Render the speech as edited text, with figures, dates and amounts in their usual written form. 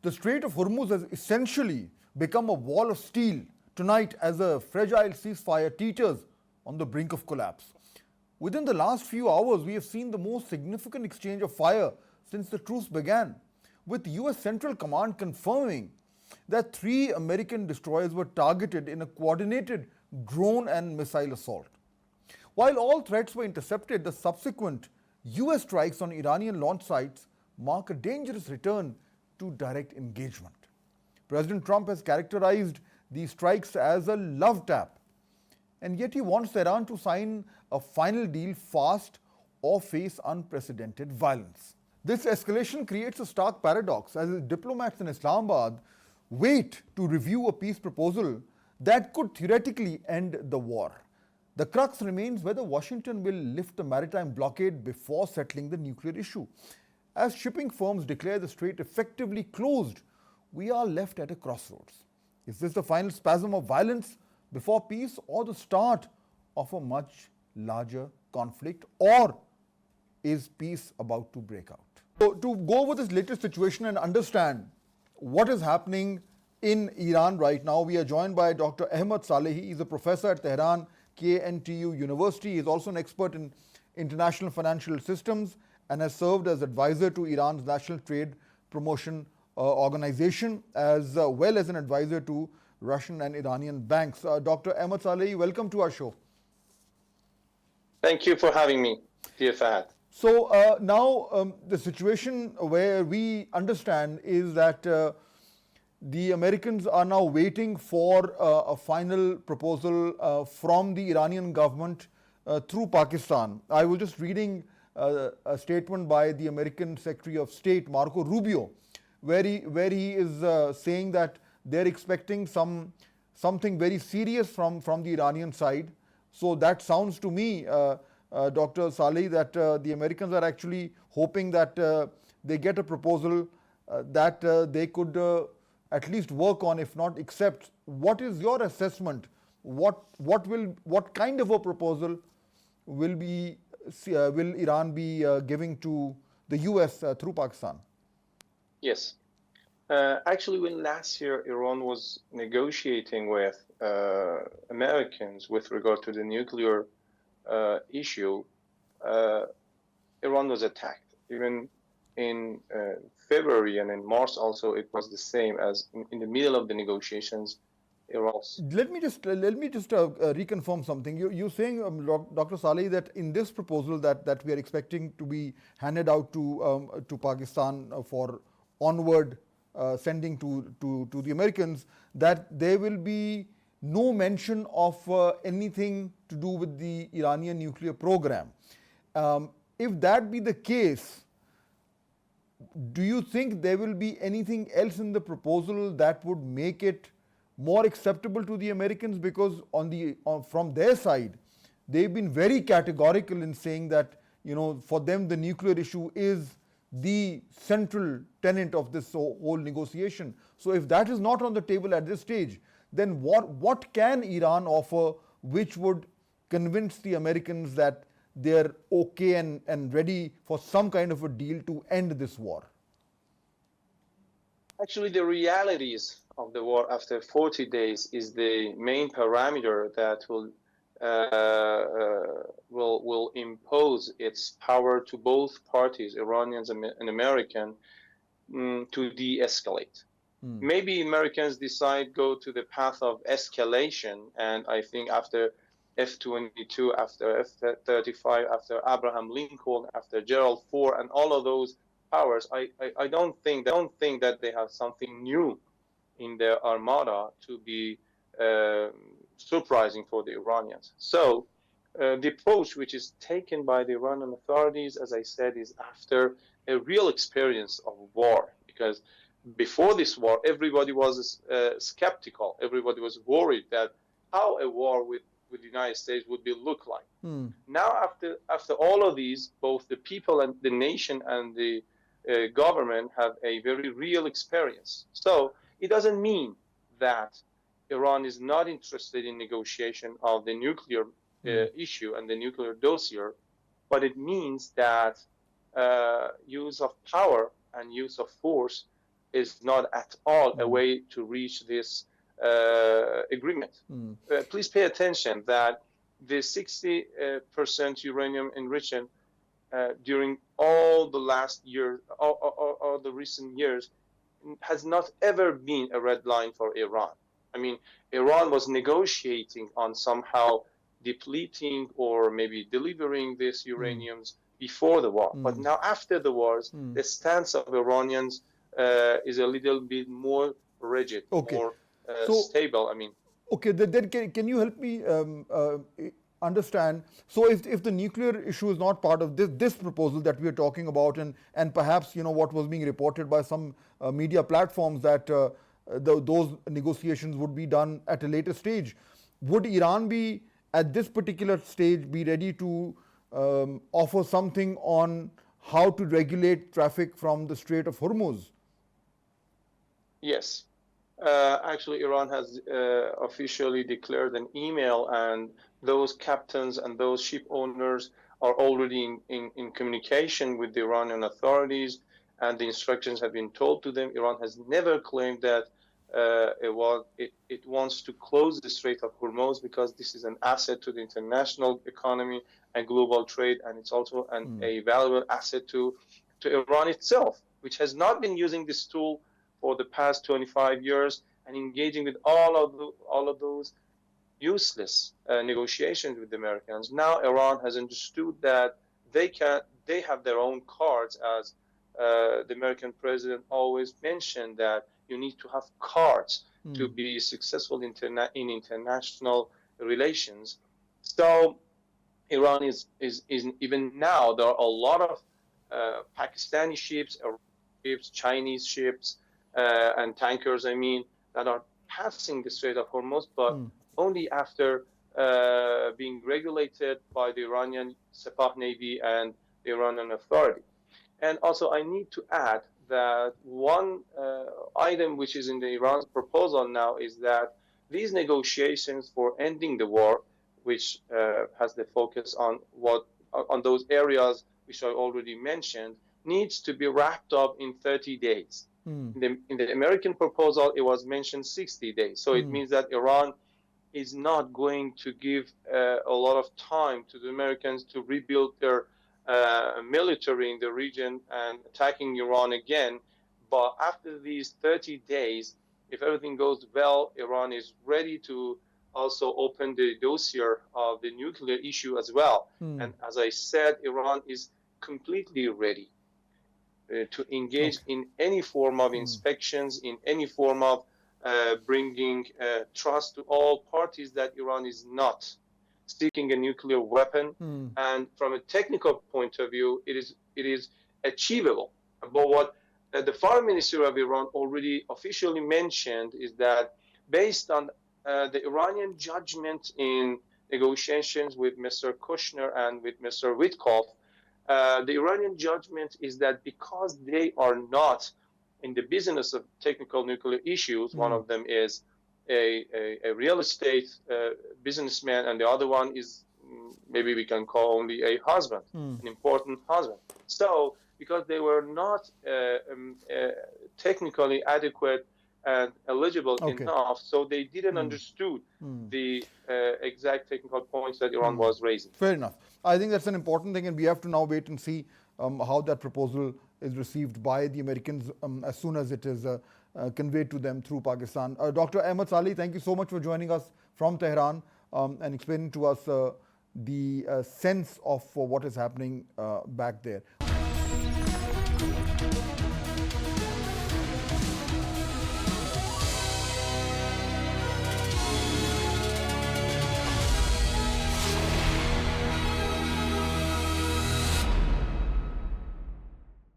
The Strait of Hormuz has essentially become a wall of steel tonight as a fragile ceasefire teeters on the brink of collapse. Within the last few hours, we have seen the most significant exchange of fire since the truce began, with US Central Command confirming that 3 American destroyers were targeted in a coordinated drone and missile assault. While all threats were intercepted, the subsequent US strikes on Iranian launch sites mark a dangerous return to direct engagement. President Trump has characterized these strikes as a love tap, and yet he wants Iran to sign a final deal fast or face unprecedented violence. This escalation creates a stark paradox as diplomats in Islamabad wait to review a peace proposal that could theoretically end the war. The crux remains whether Washington will lift the maritime blockade before settling the nuclear issue. As shipping firms declare the strait effectively closed, we are left at a crossroads. Is this the final spasm of violence before peace, or the start of a much larger conflict, or is peace about to break out? So to go over this latest situation and understand what is happening in Iran right now, we are joined by Dr. Ahmad Selehi. He's a professor at Tehran KNTU University. He's also an expert in international financial systems and has served as advisor to Iran's National Trade Promotion Organization, as well as an advisor to Russian and Iranian banks. Dr. Ahmad Selehi, welcome to our show. Thank you for having me, dear Fahd. So now the situation where we understand is that the Americans are now waiting for a final proposal from the Iranian government through Pakistan. I was just reading a statement by the American Secretary of State, Marco Rubio, where he is saying that they're expecting something very serious from the Iranian side. So that sounds to me, Dr. Salehi, that the Americans are actually hoping that they get a proposal that they could at least work on, if not accept. What is your assessment? What kind of a proposal will Iran be giving to the US through Pakistan? Yes. Actually, when last year Iran was negotiating with Americans with regard to the nuclear issue, Iran was attacked. Even in February and in March also, it was the same as in the middle of the negotiations. Iran. Let me just reconfirm something. You're saying, Dr. Salehi, that in this proposal that we are expecting to be handed out to Pakistan for onward sending to the Americans, that there will be no mention of anything to do with the Iranian nuclear program. If that be the case, do you think there will be anything else in the proposal that would make it more acceptable to the Americans? Because from their side, they've been very categorical in saying that, for them the nuclear issue is the central tenet of this whole negotiation. So if that is not on the table at this stage, then what can Iran offer which would convince the Americans that they're okay and ready for some kind of a deal to end this war? Actually, the realities of the war after 40 days is the main parameter that will impose its power to both parties, Iranians and American, to de-escalate. Maybe Americans decide go to the path of escalation, and I think after F-22, after F-35, after Abraham Lincoln, after Gerald Ford, and all of those powers, I don't think that they have something new in their armada to be surprising for the Iranians. So the approach which is taken by the Iranian authorities, as I said, is after a real experience of war, because before this war, everybody was skeptical. Everybody was worried that how a war with the United States would look like. Now, after all of these, both the people and the nation and the government have a very real experience. So it doesn't mean that Iran is not interested in negotiation of the nuclear issue and the nuclear dossier, but it means that use of power and use of force is not at all a way to reach this agreement. Please pay attention that the 60% uranium enrichment during all the last year or the recent years has not ever been a red line for Iran. I mean, Iran was negotiating on somehow depleting or maybe delivering these uraniums before the war. But now after the wars, the stance of Iranians is a little bit more rigid, more stable. I mean, okay, then can you help me understand? So if the nuclear issue is not part of this proposal that we are talking about, and perhaps what was being reported by some media platforms that those negotiations would be done at a later stage, would Iran be at this particular stage be ready to offer something on how to regulate traffic from the Strait of Hormuz? Yes. Actually, Iran has officially declared an email, and those captains and those ship owners are already in communication with the Iranian authorities, and the instructions have been told to them. Iran has never claimed that it wants to close the Strait of Hormuz, because this is an asset to the international economy and global trade, and it's also a valuable asset to Iran itself, which has not been using this tool for the past 25 years and engaging with all of those useless negotiations with the Americans. Now Iran has understood that they have their own cards, as the American president always mentioned, that you need to have cards to be successful in international relations. So Iran is even now, there are a lot of Pakistani ships, Chinese ships, and tankers, I mean, that are passing the Strait of Hormuz, but only after being regulated by the Iranian Sepah Navy and the Iranian Authority. And also, I need to add that one item which is in the Iran's proposal now is that these negotiations for ending the war, which has the focus on those areas which I already mentioned, needs to be wrapped up in 30 days. In the American proposal, it was mentioned 60 days. So it means that Iran is not going to give a lot of time to the Americans to rebuild their military in the region and attacking Iran again. But after these 30 days, if everything goes well, Iran is ready to also open the dossier of the nuclear issue as well. And as I said, Iran is completely ready to engage in any form of inspections, in any form of bringing trust to all parties that Iran is not seeking a nuclear weapon. And from a technical point of view, it is achievable. But what the Foreign Ministry of Iran already officially mentioned is that based on the Iranian judgment in negotiations with Mr. Kushner and with Mr. Witkoff, the Iranian judgment is that because they are not in the business of technical nuclear issues, one of them is a real estate businessman, and the other one is maybe we can call only a husband, an important husband. So because they were not technically adequate and eligible enough, so they didn't understood the exact technical points that Iran was raising. Fair enough. I think that's an important thing, and we have to now wait and see how that proposal is received by the Americans as soon as it is conveyed to them through Pakistan. Dr. Ahmad Selehi, thank you so much for joining us from Tehran and explaining to us the sense of what is happening back there.